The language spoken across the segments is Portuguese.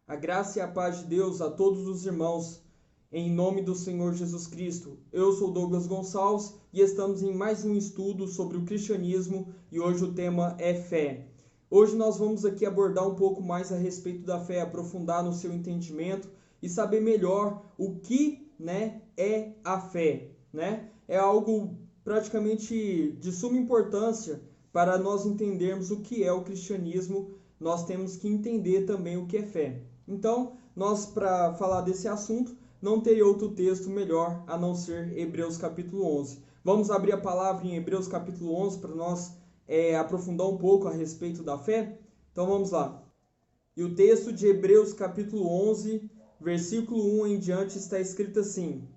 A graça e a paz de Deus a todos os irmãos, em nome do Senhor Jesus Cristo. Eu sou Douglas Gonçalves e estamos em mais um estudo sobre o cristianismo e hoje o tema é fé. Hoje nós vamos aqui abordar um pouco mais a respeito da fé, aprofundar no seu entendimento e saber melhor o que, é a fé, É algo praticamente de suma importância para nós entendermos o que é o cristianismo. Nós temos que entender também o que é fé. Então, nós, para falar desse assunto, não teria outro texto melhor a não ser Hebreus capítulo 11. Vamos abrir a palavra em Hebreus capítulo 11 para nós aprofundar um pouco a respeito da fé? Então vamos lá. E o texto de Hebreus capítulo 11, versículo 1 em diante está escrito assim: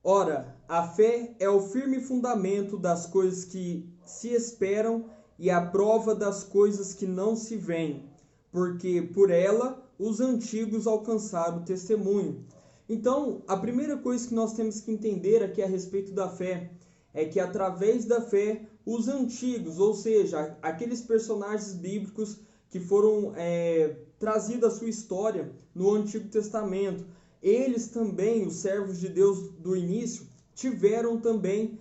Ora, a fé é o firme fundamento das coisas que se esperam e a prova das coisas que não se veem, porque por ela os antigos alcançaram o testemunho. Então, a primeira coisa que nós temos que entender aqui a respeito da fé é que através da fé, os antigos, ou seja, aqueles personagens bíblicos que foram trazidos à sua história no Antigo Testamento, eles também, os servos de Deus do início, tiveram também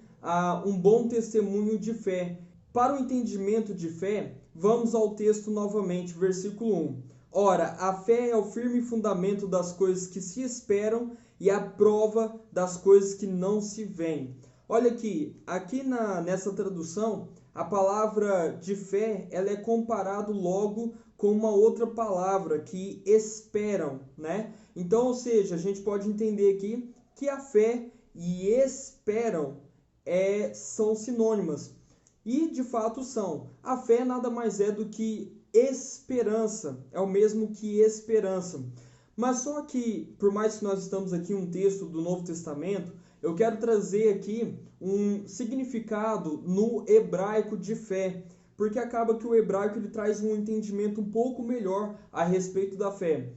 um bom testemunho de fé. Para o entendimento de fé, vamos ao texto novamente, versículo 1. Ora, a fé é o firme fundamento das coisas que se esperam e a prova das coisas que não se veem. Olha aqui nessa tradução, a palavra de fé ela é comparado logo com uma outra palavra, que esperam, Então, ou seja, a gente pode entender aqui que a fé e esperam são sinônimas. E, de fato, são. A fé nada mais é do que esperança. É o mesmo que esperança. Mas só que, por mais que nós estamos aqui em um texto do Novo Testamento, eu quero trazer aqui um significado no hebraico de fé, porque acaba que o hebraico ele traz um entendimento um pouco melhor a respeito da fé.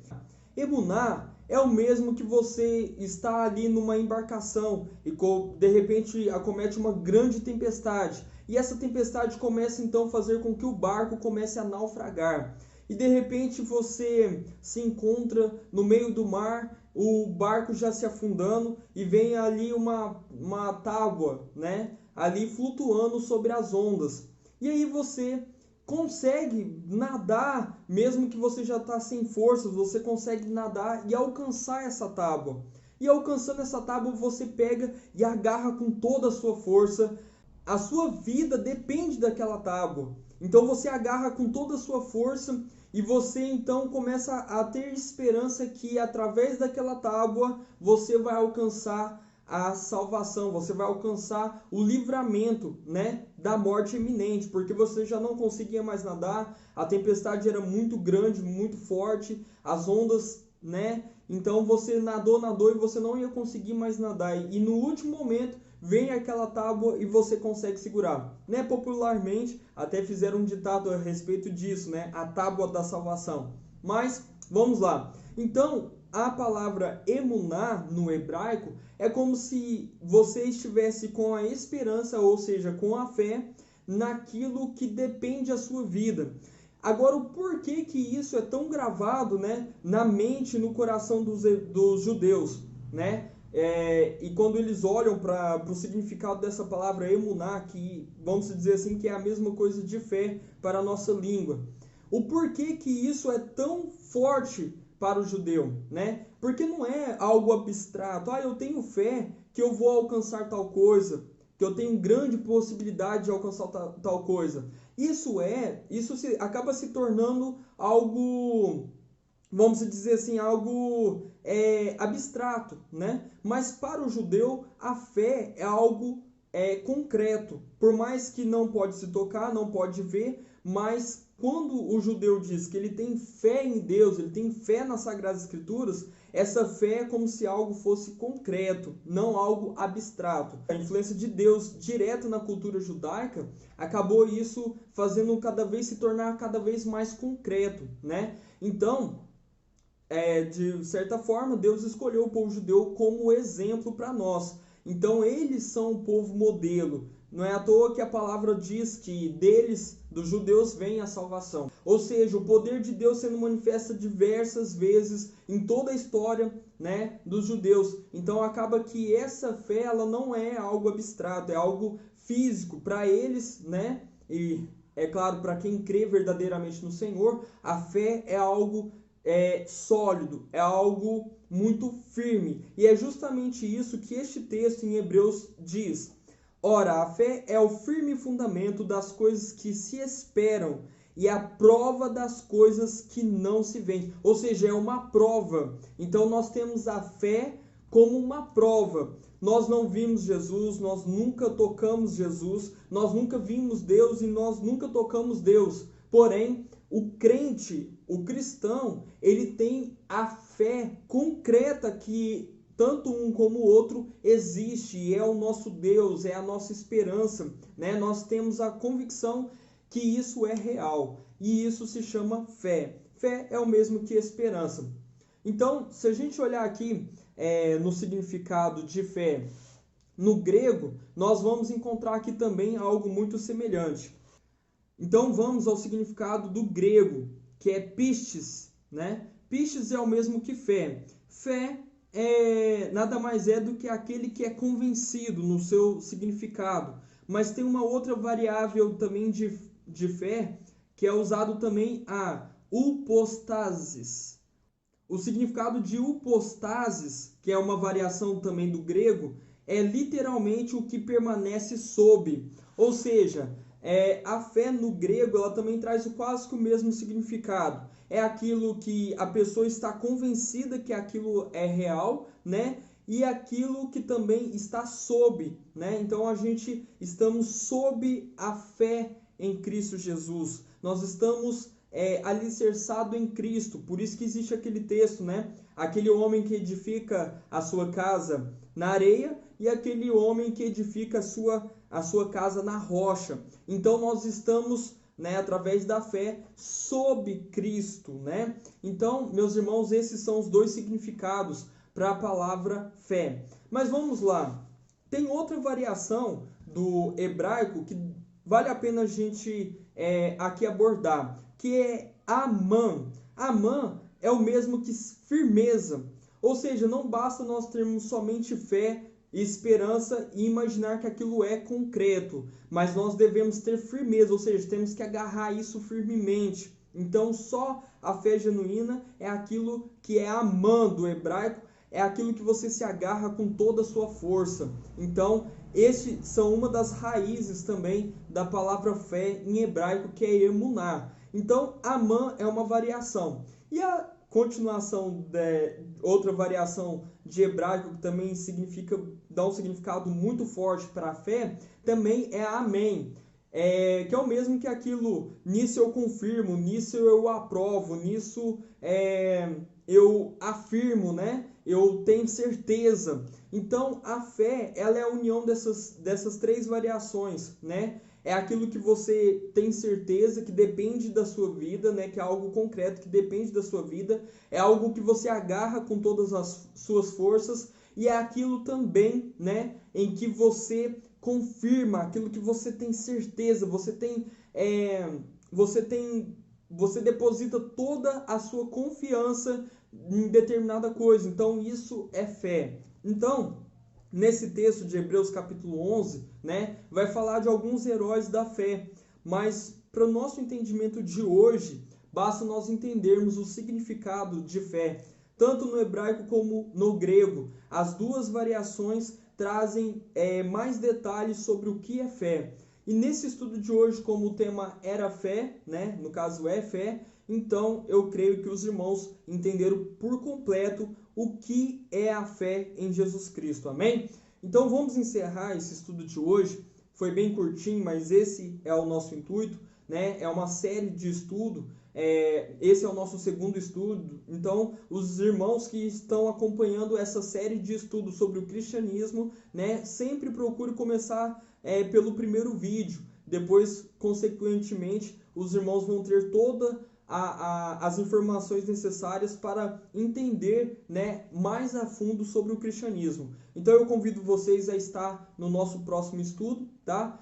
Emuná é o mesmo que você está ali numa embarcação e de repente acomete uma grande tempestade. E essa tempestade começa então a fazer com que o barco comece a naufragar. E de repente você se encontra no meio do mar, o barco já se afundando e vem ali uma tábua, ali flutuando sobre as ondas. E aí você consegue nadar, mesmo que você já está sem forças, você consegue nadar e alcançar essa tábua. E alcançando essa tábua, você pega e agarra com toda a sua força. A sua vida depende daquela tábua. Então você agarra com toda a sua força e você então começa a ter esperança que através daquela tábua você vai alcançar a salvação, você vai alcançar o livramento, da morte iminente, porque você já não conseguia mais nadar, a tempestade era muito grande, muito forte, as ondas, Então você nadou e você não ia conseguir mais nadar. E no último momento vem aquela tábua e você consegue segurar. Popularmente, até fizeram um ditado a respeito disso, A tábua da salvação. Mas, vamos lá. Então, a palavra emuná no hebraico é como se você estivesse com a esperança, ou seja, com a fé naquilo que depende da sua vida. Agora, o porquê que isso é tão gravado, na mente, no coração dos judeus, e quando eles olham para o significado dessa palavra emuná, que vamos dizer assim que é a mesma coisa de fé para a nossa língua. O porquê que isso é tão forte para o judeu, Porque não é algo abstrato. Eu tenho fé que eu vou alcançar tal coisa, que eu tenho grande possibilidade de alcançar tal coisa. Isso acaba se tornando algo, vamos dizer assim, algo abstrato, Mas para o judeu, a fé é algo concreto. Por mais que não pode se tocar, não pode ver, mas quando o judeu diz que ele tem fé em Deus, ele tem fé nas Sagradas Escrituras, essa fé é como se algo fosse concreto, não algo abstrato. A influência de Deus direta na cultura judaica acabou isso fazendo se tornar cada vez mais concreto, Então, de certa forma, Deus escolheu o povo judeu como exemplo para nós. Então, eles são o povo modelo. Não é à toa que a palavra diz que deles, dos judeus, vem a salvação. Ou seja, o poder de Deus sendo manifesta diversas vezes em toda a história, né, dos judeus. Então acaba que essa fé, ela não é algo abstrato, é algo físico para eles, né? E é claro, para quem crê verdadeiramente no Senhor, a fé é algo sólido, é algo muito firme. E é justamente isso que este texto em Hebreus diz. Ora, a fé é o firme fundamento das coisas que se esperam e a prova das coisas que não se veem. Ou seja, é uma prova. Então nós temos a fé como uma prova. Nós não vimos Jesus, nós nunca tocamos Jesus, nós nunca vimos Deus e nós nunca tocamos Deus. Porém, o crente, o cristão, ele tem a fé concreta que tanto um como o outro existe, e é o nosso Deus, é a nossa esperança, né? Nós temos a convicção que isso é real, e isso se chama fé. Fé é o mesmo que esperança. Então, se a gente olhar aqui no significado de fé no grego, nós vamos encontrar aqui também algo muito semelhante. Então vamos ao significado do grego, que é pistes, né? Pistes é o mesmo que fé. Fé nada mais é do que aquele que é convencido no seu significado. Mas tem uma outra variável também de fé, que é usado também a upostasis. O significado de upostasis, que é uma variação também do grego, é literalmente o que permanece sob. Ou seja, a fé no grego ela também traz quase que o mesmo significado. É aquilo que a pessoa está convencida que aquilo é real, né? E aquilo que também está sob, né? Então a gente estamos sob a fé em Cristo Jesus. Nós estamos alicerçado em Cristo. Por isso que existe aquele texto, né? Aquele homem que edifica a sua casa na areia e aquele homem que edifica a sua casa na rocha. Então nós estamos, né, através da fé sob Cristo, né? Então, meus irmãos, esses são os dois significados para a palavra fé. Mas vamos lá. Tem outra variação do hebraico que vale a pena a gente aqui abordar, que é amã. Amã é o mesmo que firmeza. Ou seja, não basta nós termos somente fé, esperança e imaginar que aquilo é concreto, mas nós devemos ter firmeza, ou seja, temos que agarrar isso firmemente. Então, só a fé genuína é aquilo que é amã do hebraico, é aquilo que você se agarra com toda a sua força. Então, estes são uma das raízes também da palavra fé em hebraico, que é emuná. Então, amã é uma variação. E a continuação outra variação de hebraico que também dá um significado muito forte para a fé, também é amém, que é o mesmo que aquilo, nisso eu confirmo, nisso eu aprovo, nisso eu afirmo, né? Eu tenho certeza. Então a fé, ela é a união dessas três variações, né? É aquilo que você tem certeza que depende da sua vida, né? Que é algo concreto que depende da sua vida. É algo que você agarra com todas as suas forças. E é aquilo também, né? Em que você confirma, aquilo que você tem certeza. Você deposita toda a sua confiança em determinada coisa. Então isso é fé. Então, nesse texto de Hebreus capítulo 11, né, vai falar de alguns heróis da fé, mas para o nosso entendimento de hoje, basta nós entendermos o significado de fé, tanto no hebraico como no grego. As duas variações trazem mais detalhes sobre o que é fé. E nesse estudo de hoje, como o tema era fé, né, no caso é fé, então eu creio que os irmãos entenderam por completo o que é a fé em Jesus Cristo, amém? Então vamos encerrar esse estudo de hoje. Foi bem curtinho, mas esse é o nosso intuito, né? É uma série de estudo. Esse é o nosso segundo estudo. Então, os irmãos que estão acompanhando essa série de estudos sobre o cristianismo, né, sempre procure começar pelo primeiro vídeo. Depois, consequentemente, os irmãos vão ter toda as informações necessárias para entender, né, mais a fundo sobre o cristianismo. Então eu convido vocês a estar no nosso próximo estudo, tá?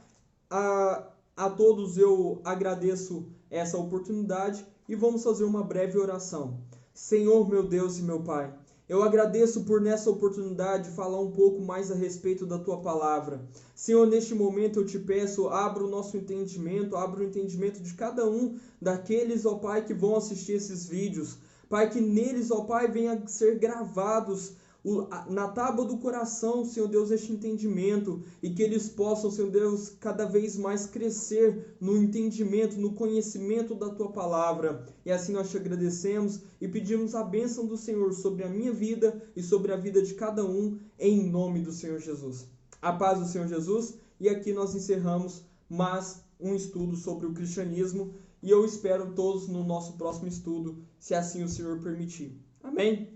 A todos eu agradeço essa oportunidade e vamos fazer uma breve oração. Senhor, meu Deus e meu Pai, eu agradeço por nessa oportunidade falar um pouco mais a respeito da Tua Palavra. Senhor, neste momento eu te peço, abra o nosso entendimento, abra o entendimento de cada um daqueles, ó Pai, que vão assistir esses vídeos. Pai, que neles, ó Pai, venha a ser gravados na tábua do coração, Senhor Deus, este entendimento, e que eles possam, Senhor Deus, cada vez mais crescer no entendimento, no conhecimento da Tua Palavra. E assim nós te agradecemos e pedimos a bênção do Senhor sobre a minha vida e sobre a vida de cada um, em nome do Senhor Jesus. A paz do Senhor Jesus, e aqui nós encerramos mais um estudo sobre o cristianismo, e eu espero todos no nosso próximo estudo, se assim o Senhor permitir. Amém?